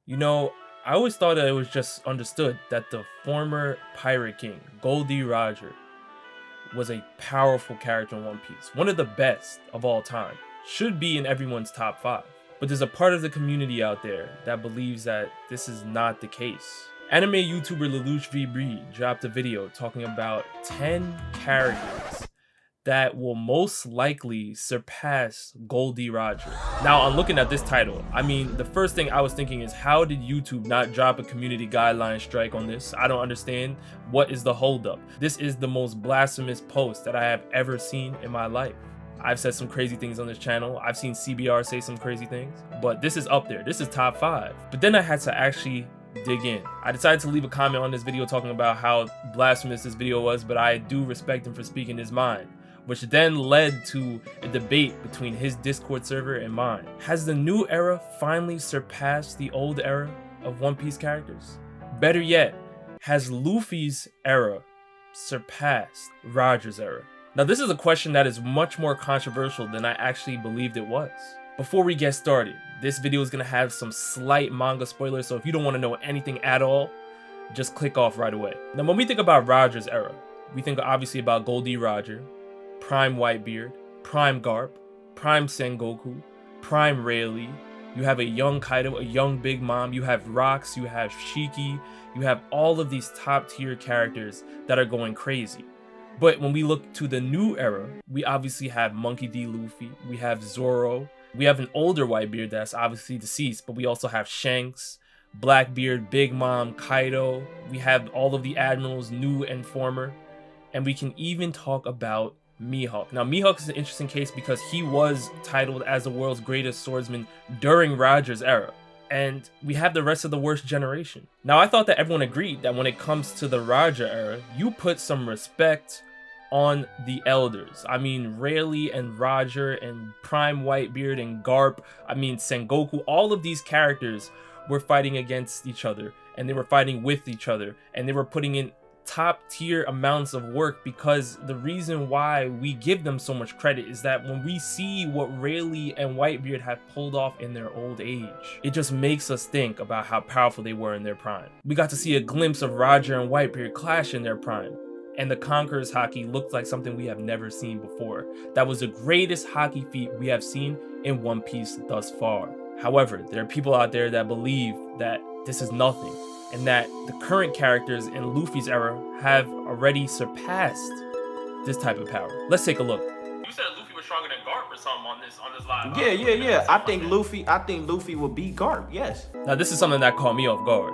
You know, I always thought that it was just understood that the former Pirate King, Goldie Roger, was a powerful character in One Piece. One of the best of all time. Should be in everyone's top 5. But there's a part of the community out there that believes that this is not the case. Anime YouTuber Lelouch V. Breed dropped a video talking about 10 characters that will most likely surpass Goldie Roger. Now, on looking at this title, I mean, the first thing I was thinking is, how did YouTube not drop a community guideline strike on this? I don't understand. What is the holdup? This is the most blasphemous post that I have ever seen in my life. I've said some crazy things on this channel. I've seen CBR say some crazy things, but this is up there. This is top 5. But then I had to actually dig in. I decided to leave a comment on this video talking about how blasphemous this video was, but I do respect him for speaking his mind, which then led to a debate between his Discord server and mine. Has the new era finally surpassed the old era of One Piece characters? Better yet, has Luffy's era surpassed Roger's era? Now, this is a question that is much more controversial than I actually believed it was. Before we get started, this video is gonna have some slight manga spoilers, so if you don't want to know anything at all, just click off right away. Now, when we think about Roger's era, we think obviously about Goldie Roger, Prime Whitebeard, Prime Garp, Prime Sengoku, Prime Rayleigh. You have a young Kaido, a young Big Mom, you have Rocks, you have Shiki, you have all of these top tier characters that are going crazy. But when we look to the new era, we obviously have Monkey D. Luffy, we have Zoro, we have an older Whitebeard that's obviously deceased, but we also have Shanks, Blackbeard, Big Mom, Kaido, we have all of the admirals, new and former, and we can even talk about Mihawk. Now, Mihawk is an interesting case because he was titled as the world's greatest swordsman during Roger's era. And we have the rest of the worst generation. Now, I thought that everyone agreed that when it comes to the Roger era, you put some respect on the elders. I mean, Rayleigh and Roger and Prime Whitebeard and Garp, I mean, Sengoku, all of these characters were fighting against each other, and they were fighting with each other, and they were putting in top tier amounts of work, because the reason why we give them so much credit is that when we see what Rayleigh and Whitebeard have pulled off in their old age, it just makes us think about how powerful they were in their prime. We got to see a glimpse of Roger and Whitebeard clash in their prime, and the Conqueror's Haki looked like something we have never seen before. That was the greatest Haki feat we have seen in One Piece thus far. However, there are people out there that believe that this is nothing, and that the current characters in Luffy's era have already surpassed this type of power. Let's take a look. You said Luffy was stronger than Garp or something on this live. Yeah. I think Luffy will beat Garp. Yes. Now, this is something that caught me off guard.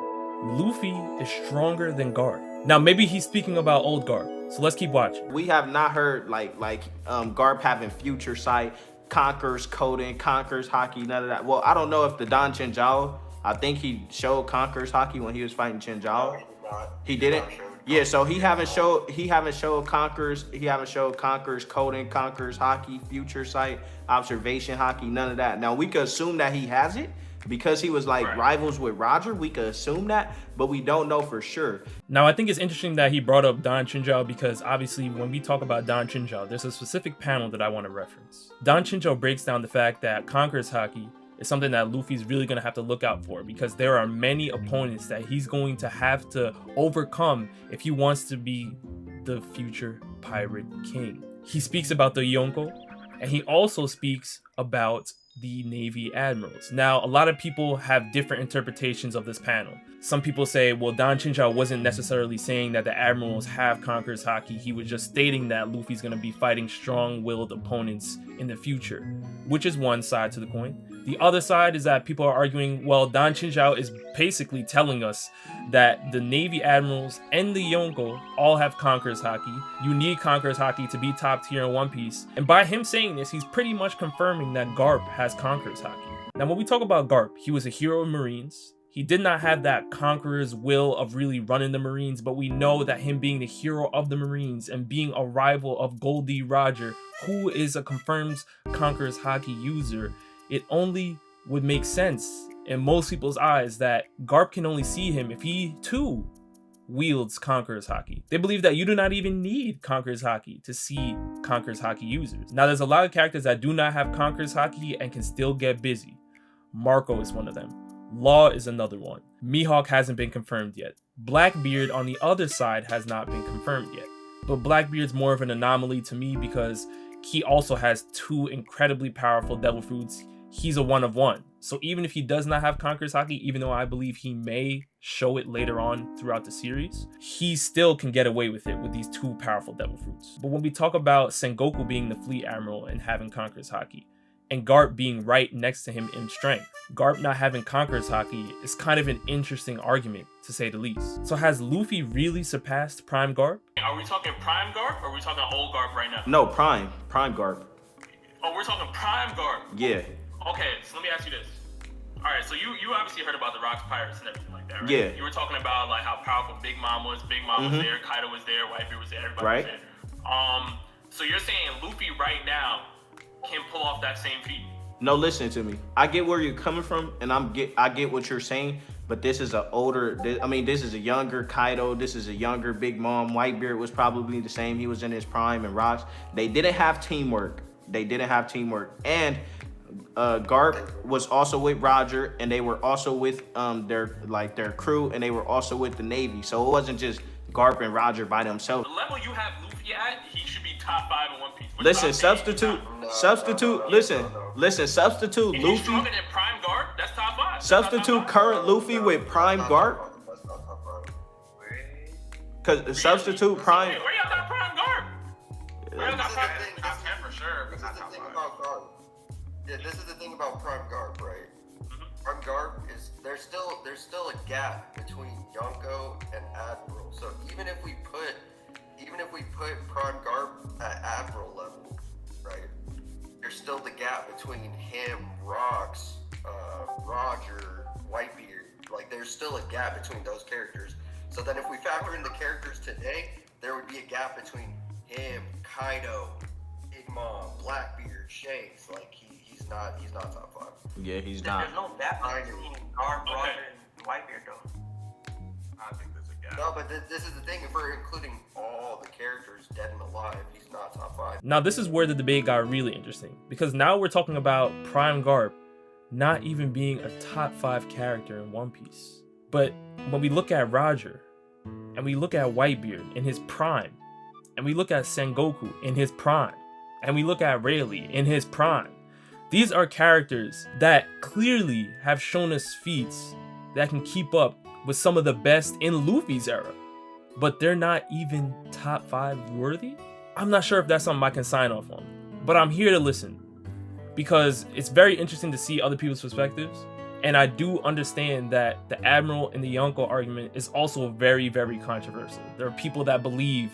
Luffy is stronger than Garp. Now, maybe he's speaking about old Garp, so let's keep watching. We have not heard like Garp having future sight, conquers Coden, conquers Haki, none of that. Well, I don't know if the Don Chinjao, I think he showed conquers Haki when he was fighting Chinjao. He didn't. Yeah, so he haven't showed conquers. He haven't showed conquers Coden, conquers Haki, future sight, observation Haki, none of that. Now we could assume that he has it because he was like rivals with Roger. We could assume that, but we don't know for sure. Now, I think it's interesting that he brought up Don Chinjao, because obviously when we talk about Don Chinjao, there's a specific panel that I want to reference. Don Chinjao breaks down the fact that conquers Haki is something that Luffy's really going to have to look out for, because there are many opponents that he's going to have to overcome if he wants to be the future pirate king. He speaks about the yonko, and he also speaks about the Navy admirals. Now, a lot of people have different interpretations of this panel. Some people say, well, Don Chinjao wasn't necessarily saying that the admirals have conquers Haki. He was just stating that Luffy's going to be fighting strong-willed opponents in the future, which is one side to the coin. The other side is that people are arguing, well, Don Chinjao is basically telling us that the Navy admirals and the yonko all have conquerors Haki. You need conquerors Haki to be top tier in One Piece. And by him saying this, he's pretty much confirming that Garp has conquerors Haki. Now, when we talk about Garp, he was a hero of Marines. He did not have that conqueror's will of really running the Marines, but we know that him being the hero of the Marines and being a rival of Goldie Roger, who is a confirmed conqueror's Haki user, it only would make sense in most people's eyes that Garp can only see him if he too wields Conqueror's Haki. They believe that you do not even need Conqueror's Haki to see Conqueror's Haki users. Now, there's a lot of characters that do not have Conqueror's Haki and can still get busy. Marco is one of them. Law is another one. Mihawk hasn't been confirmed yet. Blackbeard on the other side has not been confirmed yet. But Blackbeard's more of an anomaly to me because he also has 2 incredibly powerful devil fruits. He's a 1 of 1. So even if he does not have Conqueror's Haki, even though I believe he may show it later on throughout the series, he still can get away with it with these 2 powerful devil fruits. But when we talk about Sengoku being the fleet admiral and having Conqueror's Haki, and Garp being right next to him in strength, Garp not having Conqueror's Haki is kind of an interesting argument, to say the least. So has Luffy really surpassed Prime Garp? Are we talking Prime Garp or are we talking old Garp right now? No, Prime Garp. Oh, we're talking Prime Garp. Yeah. Okay, so let me ask you this. All right, so you obviously heard about the Rocks Pirates and everything like that, right? Yeah. You were talking about like how powerful Big Mom was. Big Mom was there, Kaido was there, Whitebeard was there, everybody was there. So you're saying Luffy right now can pull off that same feat? No, listen to me. I get where you're coming from, and I get what you're saying. But this is this is a younger Kaido. This is a younger Big Mom. Whitebeard was probably the same. He was in his prime, and Rocks. They didn't have teamwork. And Garp was also with Roger, and they were also with their crew, and they were also with the Navy. So it wasn't just Garp and Roger by themselves. The level you have Luffy at, he should be top 5 in One Piece. Listen, substitute If Luffy. he's stronger than Prime Garp, that's top 5. Substitute current Luffy with Prime Garp. Cause substitute Prime. Where y'all got Prime Garp? Where y'all got Prime? We got 10 for sure, but not top 5. Yeah, this is the thing about Prime Garp, right? Prime Garp is there's still a gap between Yonko and Admiral. So even if we put Prime Garp at Admiral level, right? There's still the gap between him, Rocks, Roger, Whitebeard. Like there's still a gap between those characters. So then if we factor in the characters today, there would be a gap between him, Kaido, Big Mom, Blackbeard, Shanks. Like he's not top 5. Yeah, he's not. There's no gap between Garp, Roger, and Whitebeard though. I think there's a gap. No, but this is the thing. If we're including all the characters dead and alive, he's not top 5. Now this is where the debate got really interesting, because now we're talking about Prime Garp not even being a top 5 character in One Piece. But when we look at Roger, and we look at Whitebeard in his prime, and we look at Sengoku in his prime, and we look at Rayleigh in his prime, these are characters that clearly have shown us feats that can keep up with some of the best in Luffy's era, but they're not even top 5 worthy? I'm not sure if that's something I can sign off on, but I'm here to listen because it's very interesting to see other people's perspectives. And I do understand that the Admiral and the Yonko argument is also very, very controversial. There are people that believe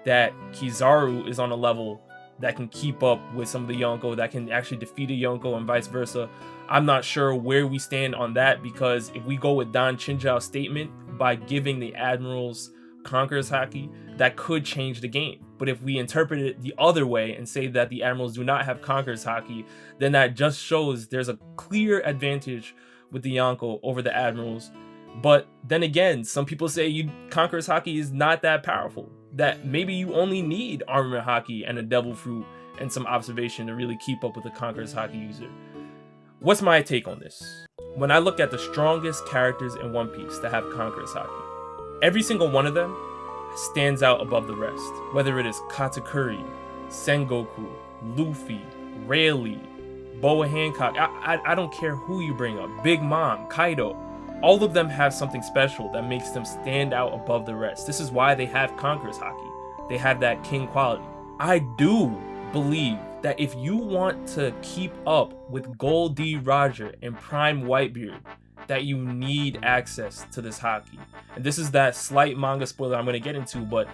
that Kizaru is on a level that can keep up with some of the Yonko, that can actually defeat a Yonko and vice versa. I'm not sure where we stand on that, because if we go with Don Chinjao's statement by giving the Admirals Conqueror's Haki, that could change the game. But if we interpret it the other way and say that the Admirals do not have Conqueror's Haki, then that just shows there's a clear advantage with the Yonko over the Admirals. But then again, some people say Conqueror's Haki is not that powerful, that maybe you only need Armament Haki and a Devil Fruit and some observation to really keep up with the Conqueror's Haki user. What's my take on this? When I look at the strongest characters in One Piece that have Conqueror's Haki, every single one of them stands out above the rest. Whether it is Katakuri, Sengoku, Luffy, Rayleigh, Boa Hancock, I don't care who you bring up, Big Mom, Kaido, all of them have something special that makes them stand out above the rest. This is why they have Conqueror's Haki. They have that king quality. I do believe that if you want to keep up with Gold D. Roger and Prime Whitebeard, that you need access to this Haki. And this is that slight manga spoiler I'm going to get into, but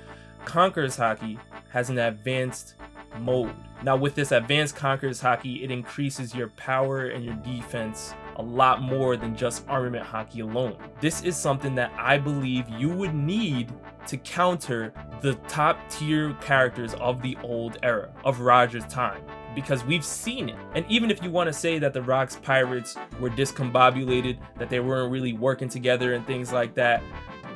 Conqueror's Haki has an advanced mode. Now with this advanced Conqueror's Haki, it increases your power and your defense a lot more than just Armament Haki alone. This is something that I believe you would need to counter the top tier characters of the old era, of Roger's time, because we've seen it. And even if you want to say that the Rocks Pirates were discombobulated, that they weren't really working together and things like that,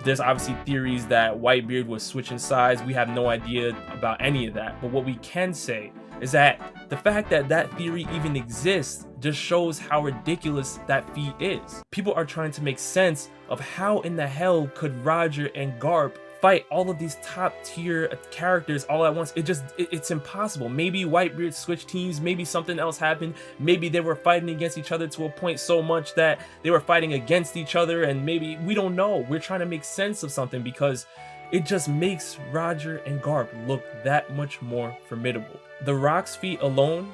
there's obviously theories that Whitebeard was switching sides. We have no idea about any of that. But what we can say is that the fact that that theory even exists just shows how ridiculous that feat is. People are trying to make sense of how in the hell could Roger and Garp fight all of these top tier characters all at once. It's impossible. Maybe Whitebeard switched teams, maybe something else happened, maybe they were fighting against each other to a point so much that they were fighting against each other, and maybe, we don't know. We're trying to make sense of something because it just makes Roger and Garp look that much more formidable. The Rocks feat alone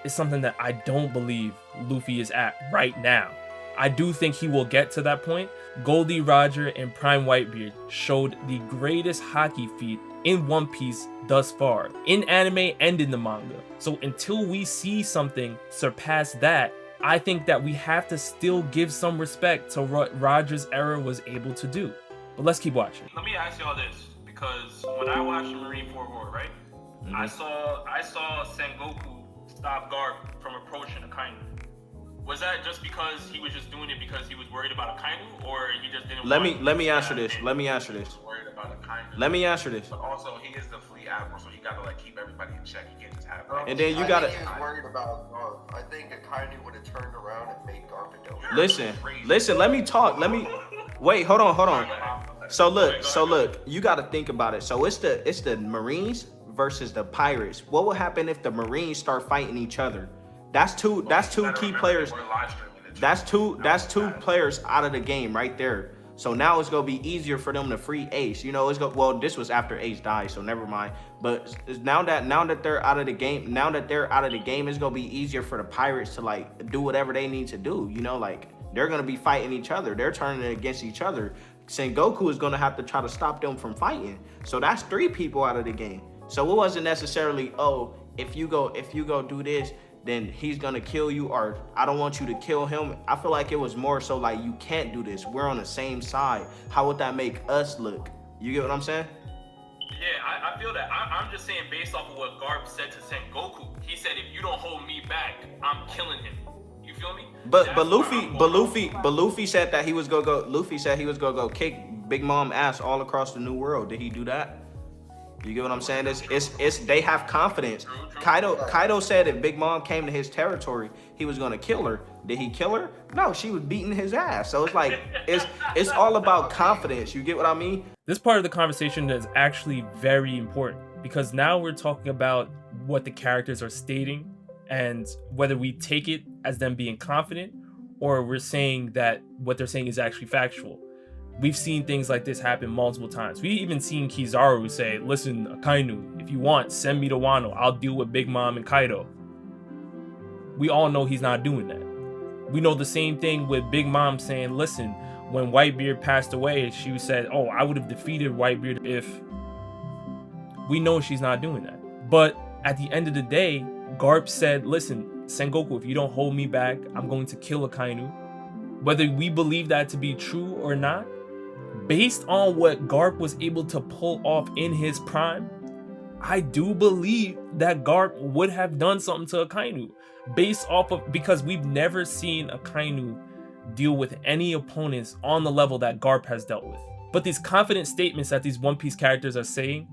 is something that I don't believe Luffy is at right now. I do think he will get to that point. Goldie Roger and Prime Whitebeard showed the greatest Haki feat in One Piece thus far, in anime and in the manga. So until we see something surpass that, I think that we have to still give some respect to what Roger's era was able to do. But let's keep watching. Let me ask y'all this, because when I watched Marineford War, right, I saw Sengoku stop Garp from approaching Akainu. Was that just because he was just doing it because he was worried about Akainu, or he just didn't? Let me answer this. Let me answer this. Worried about Akainu. Let me answer this. But also, he is the fleet admiral, so he gotta like keep everybody in check. He can't just have. And then you I gotta. think he was worried about Garp. I think Akainu would have turned around and made Garp a dope. Listen. Let me talk. Wait. Hold on. So look. You gotta think about it. So it's the Marines versus the pirates. What will happen if the Marines start fighting each other? That's two key players. That's two players out of the game right there. So now it's gonna be easier for them to free Ace. You know, well, this was after Ace died, so never mind. But now that they're out of the game, it's gonna be easier for the pirates to like do whatever they need to do. You know, like they're gonna be fighting each other. They're turning it against each other. Sengoku is gonna have to try to stop them from fighting. So that's 3 people out of the game. So it wasn't necessarily, oh, if you go do this, then he's gonna kill you, or I don't want you to kill him. I feel like it was more so like, you can't do this. We're on the same side. How would that make us look? You get what I'm saying? Yeah, I feel that. I'm just saying based off of what Garp said to Sengoku. He said, if you don't hold me back, I'm killing him. You feel me? But Luffy said that he was gonna go. Luffy said he was gonna go kick Big Mom ass all across the New World. Did he do that? You get what I'm saying? It's they have confidence. Kaido said if Big Mom came to his territory, he was gonna kill her. Did he kill her? No, she was beating his ass. So it's like it's all about confidence. You get what I mean? This part of the conversation is actually very important because now we're talking about what the characters are stating and whether we take it as them being confident or we're saying that what they're saying is actually factual. We've seen things like this happen multiple times. We even seen Kizaru say, listen, Akainu, if you want, send me to Wano. I'll deal with Big Mom and Kaido. We all know he's not doing that. We know the same thing with Big Mom saying, listen, when Whitebeard passed away, she said, oh, I would have defeated Whitebeard if... We know she's not doing that. But at the end of the day, Garp said, listen, Sengoku, if you don't hold me back, I'm going to kill Akainu. Whether we believe that to be true or not, based on what Garp was able to pull off in his prime, I do believe that Garp would have done something to Akainu based off of, because we've never seen Akainu deal with any opponents on the level that Garp has dealt with. But these confident statements that these One Piece characters are saying,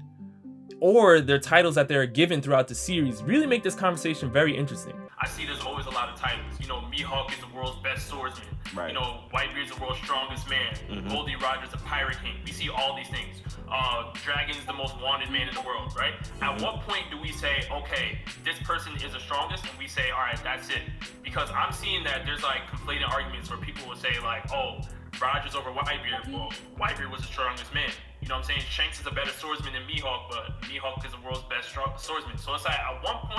or their titles that they're given throughout the series, really make this conversation very interesting. I see there's always a lot of titles. You know, Mihawk is the world's best swordsman. Right. You know, Whitebeard's the world's strongest man. Mm-hmm. Goldie Roger's a pirate king. We see all these things. Dragon's the most wanted man in the world, right? At what point do we say, okay, this person is the strongest, and we say, all right, that's it? Because I'm seeing that there's like conflated arguments where people will say like, oh, Roger's over Whitebeard. Well, Whitebeard was the strongest man. You know what I'm saying? Shanks is a better swordsman than Mihawk, but Mihawk is the world's best swordsman. So it's like, at what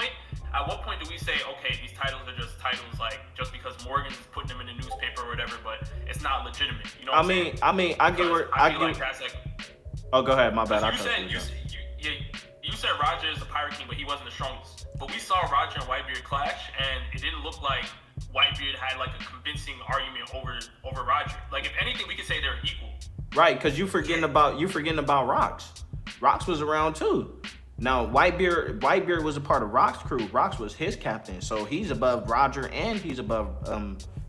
point do we say, okay, these titles are just titles, like, just because Morgan's putting them in the newspaper or whatever, but it's not legitimate. You know what I'm saying? I get where I feel like that's like. Oh, go ahead. My bad. You said Roger is the pirate king, but he wasn't the strongest. But we saw Roger and Whitebeard clash, and it didn't look like Whitebeard had like a convincing argument over Roger. Like, if anything, we could say they're equal. Right, because you forgetting about Rocks. Rocks was around too. Now, Whitebeard was a part of Rock's crew. Rock was his captain, so he's above Roger and he's above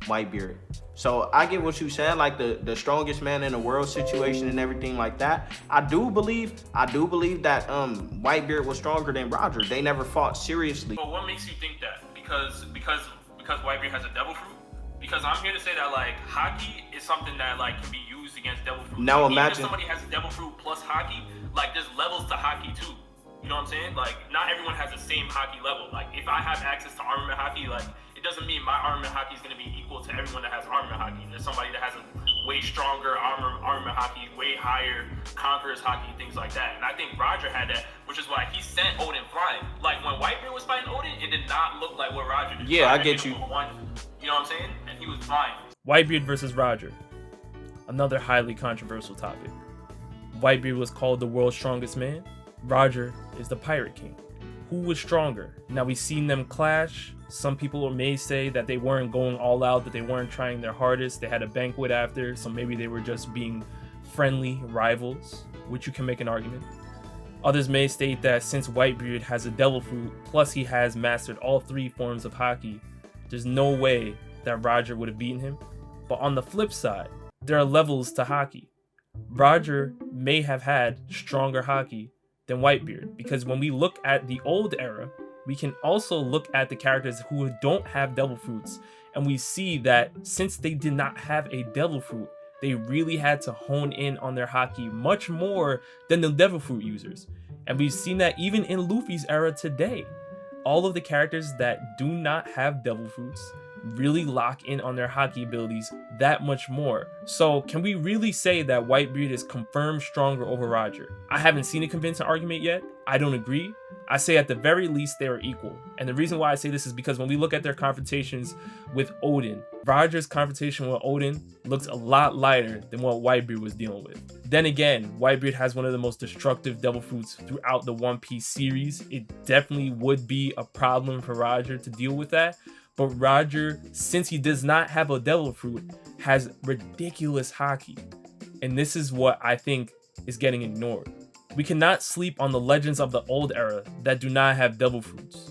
Whitebeard. So I get what you said, like the strongest man in the world situation and everything like that. I do believe that Whitebeard was stronger than Roger. They never fought seriously. But what makes you think that? Because Whitebeard has a devil fruit? Because I'm here to say that like Haki is something that like can be used against devil fruit. Now so imagine even if somebody has devil fruit plus Haki, like there's levels to Haki too. You know what I'm saying? Like not everyone has the same Haki level. Like if I have access to armament Haki, like it doesn't mean my armament Haki is going to be equal to everyone that has armament Haki. There's somebody that has a way stronger armament Haki, way higher conquerors Haki, things like that. And I think Roger had that, which is why he sent Oden flying. Like when Whitebeard was fighting Oden, it did not look like what Roger did. Yeah, Roger I get you. You know what I'm saying? And he was flying. Whitebeard versus Roger. Another highly controversial topic. Whitebeard was called the world's strongest man. Roger is the pirate king. Who was stronger? Now we've seen them clash. Some people may say that they weren't going all out, that they weren't trying their hardest. They had a banquet after, so maybe they were just being friendly rivals, which you can make an argument. Others may state that since Whitebeard has a devil fruit, plus he has mastered all 3 forms of Haki, there's no way that Roger would have beaten him. But on the flip side, there are levels to Haki. Roger may have had stronger Haki than Whitebeard, because when we look at the old era, we can also look at the characters who don't have devil fruits, and we see that since they did not have a devil fruit, they really had to hone in on their Haki much more than the devil fruit users. And we've seen that even in Luffy's era today. All of the characters that do not have devil fruits really lock in on their Haki abilities that much more. So can we really say that Whitebeard is confirmed stronger over Roger? I haven't seen a convincing argument yet. I don't agree. I say at the very least they are equal. And the reason why I say this is because when we look at their confrontations with Oden, Roger's confrontation with Oden looks a lot lighter than what Whitebeard was dealing with. Then again, Whitebeard has one of the most destructive devil fruits throughout the One Piece series. It definitely would be a problem for Roger to deal with that. But Roger, since he does not have a devil fruit, has ridiculous Haki. And this is what I think is getting ignored. We cannot sleep on the legends of the old era that do not have devil fruits,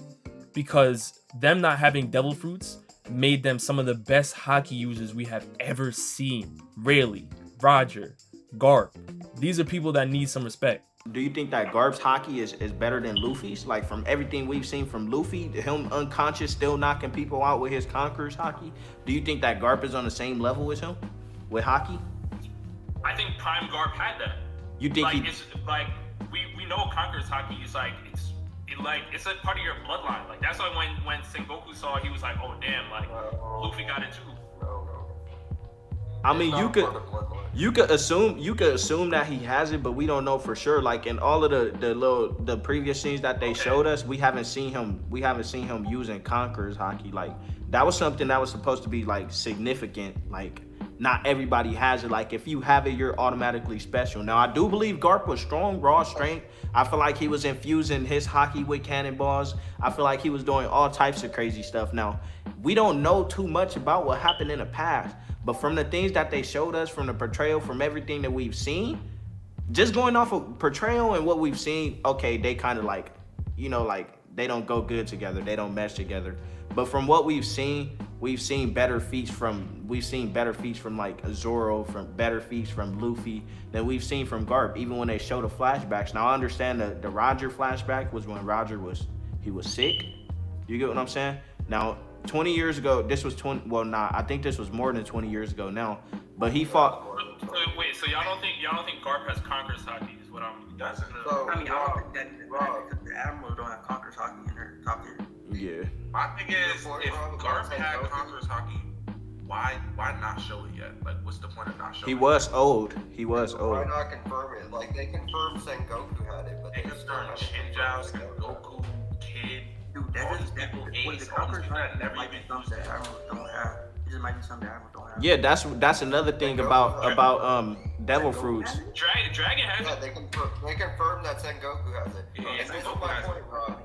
because them not having devil fruits made them some of the best Haki users we have ever seen. Rayleigh, Roger, Garp. These are people that need some respect. Do you think that Garp's Haki is better than Luffy's? Like from everything we've seen from Luffy, him unconscious still knocking people out with his conquerors Haki. Do you think that Garp is on the same level as him with Haki? I think Prime Garp had that. You think like it's like we know Conqueror's Haki is like it's a part of your bloodline. Like that's why when Sengoku saw it, he was like, oh damn, like Luffy got it too. I mean, you could assume that he has it, but we don't know for sure. Like in all of the previous scenes that they showed us, we haven't seen him using Conqueror's Haki. Like that was something that was supposed to be like significant. Like not everybody has it. Like if you have it, you're automatically special. Now I do believe Garp was strong, raw strength. I feel like he was infusing his Haki with cannonballs. I feel like he was doing all types of crazy stuff. Now we don't know too much about what happened in the past. But from the things that they showed us, from the portrayal, from everything that we've seen, just going off of portrayal and what we've seen, okay, they kind of like, you know, like they don't go good together. They don't mesh together. But from what we've seen better feats from like Zoro, from better feats from Luffy than we've seen from Garp, even when they show the flashbacks. Now I understand the Roger flashback was when Roger was sick. You get what I'm saying? Now 20 years ago, this was 20. Well, nah, I think this was more than 20 years ago now. But he fought. Wait, so y'all don't think Garp has Conqueror's Haki? Is what I'm. Doesn't. So, I mean, I don't think that the admirals don't have Conqueror's Haki in their top tier. Yeah. My thing is, if Garp had Conqueror's Haki, why not show it yet? Like, what's the point of not showing it? He was old. Why not confirm it? Like, they confirmed Sengoku had it, but They confirmed Shinjao, Sengoku, Kid. Dude, that is what the Conqueror's Haki might be something that admirals don't have. It just might be something that admirals don't have. Yeah, that's another thing about devil fruits. Dragon has Yeah, it. they confirmed that Sengoku has it. Yeah, And this is Sengoku my has point, it. Rob.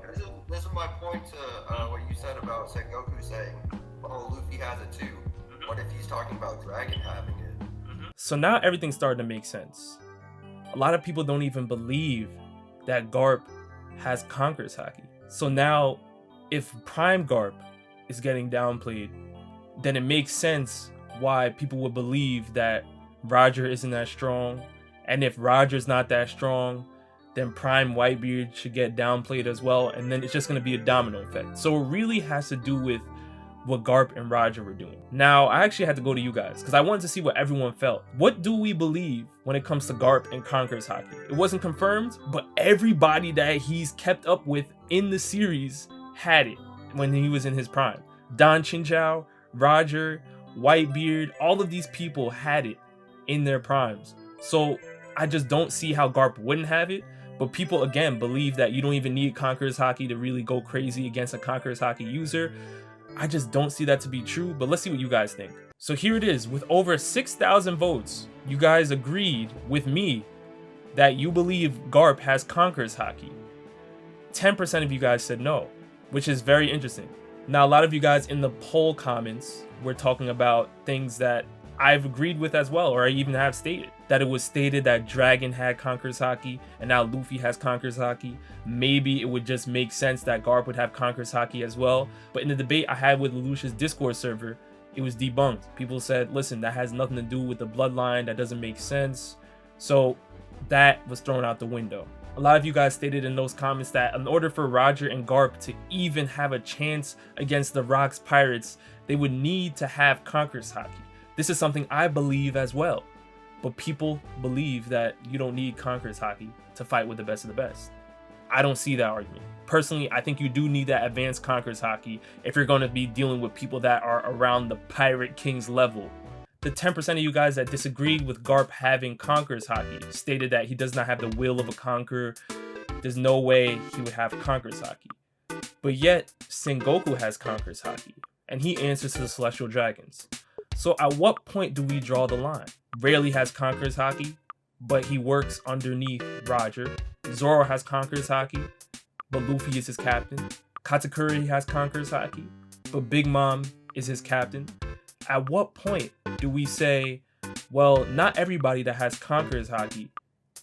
This is my point to what you said about Sengoku saying, oh, Luffy has it too. What if he's talking about Dragon having it? So now everything's starting to make sense. A lot of people don't even believe that Garp has conquerors Haki. So now, if Prime Garp is getting downplayed, then it makes sense why people would believe that Roger isn't that strong. And if Roger's not that strong, then Prime Whitebeard should get downplayed as well. And then it's just going to be a domino effect. So it really has to do with what Garp and Roger were doing. Now, I actually had to go to you guys because I wanted to see what everyone felt. What do we believe when it comes to Garp and conquerors Haki? It wasn't confirmed, but everybody that he's kept up with in the series had it when he was in his prime. Don Chinchao, Roger, Whitebeard, all of these people had it in their primes. So I just don't see how Garp wouldn't have it. But people, again, believe that you don't even need conquerors Haki to really go crazy against a conquerors Haki user. I just don't see that to be true, but let's see what you guys think. So here it is, with over 6,000 votes, you guys agreed with me that you believe Garp has conquerors Haki. 10% of you guys said no, which is very interesting. Now, a lot of you guys in the poll comments were talking about things that I've agreed with as well, or I even have stated. That it was stated that Dragon had conquerors Haki, and now Luffy has conquerors Haki. Maybe it would just make sense that Garp would have conquerors Haki as well. But in the debate I had with Lelouch's Discord server, it was debunked. People said, listen, that has nothing to do with the bloodline, that doesn't make sense. So that was thrown out the window. A lot of you guys stated in those comments that in order for Roger and Garp to even have a chance against the Rock's Pirates, they would need to have conquerors Haki. This is something I believe as well. But people believe that you don't need conquerors Haki to fight with the best of the best. I don't see that argument. Personally, I think you do need that advanced conquerors Haki if you're going to be dealing with people that are around the Pirate King's level. The 10% of you guys that disagreed with Garp having conquerors Haki stated that he does not have the will of a conqueror. There's no way he would have conquerors Haki. But yet, Sengoku has conquerors Haki, and he answers to the Celestial Dragons. So at what point do we draw the line? Rayleigh has conquerors Haki, but he works underneath Roger. Zoro has conquerors Haki, but Luffy is his captain. Katakuri has conquerors Haki, but Big Mom is his captain. At what point do we say, well, not everybody that has conquerors Haki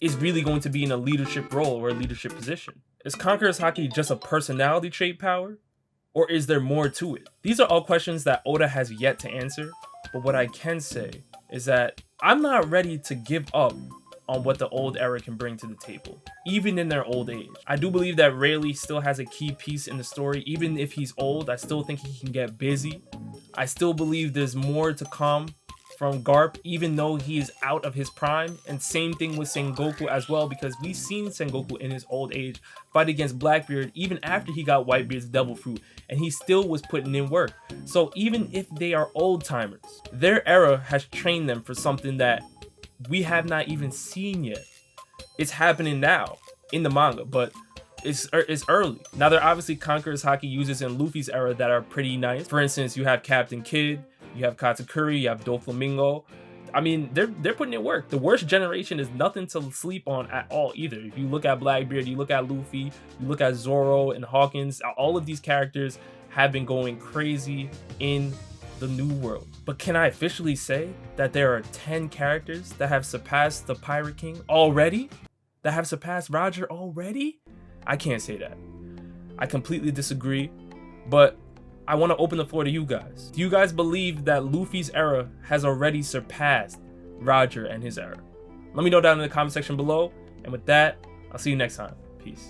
is really going to be in a leadership role or a leadership position? Is conquerors Haki just a personality trait power? Or is there more to it? These are all questions that Oda has yet to answer, but what I can say is that I'm not ready to give up on what the old era can bring to the table, even in their old age. I do believe that Rayleigh still has a key piece in the story. Even if he's old, I still think he can get busy. I still believe there's more to come from Garp, even though he is out of his prime. And same thing with Sengoku as well, because we've seen Sengoku in his old age fight against Blackbeard even after he got Whitebeard's Devil Fruit, and he still was putting in work. So even if they are old timers, their era has trained them for something that we have not even seen yet. It's happening now in the manga, but it's early. Now, there are obviously conquerors Haki users in Luffy's era that are pretty nice. For instance, you have Captain Kidd, you have Katakuri, you have Doflamingo. I mean, they're putting in work. The worst generation is nothing to sleep on at all either. If you look at Blackbeard, you look at Luffy, you look at Zoro and Hawkins, all of these characters have been going crazy in the new world. But can I officially say that there are 10 characters that have surpassed the Pirate King already? That have surpassed Roger already? I can't say that. I completely disagree, but I want to open the floor to you guys. Do you guys believe that Luffy's era has already surpassed Roger and his era? Let me know down in the comment section below. And with that, I'll see you next time. Peace.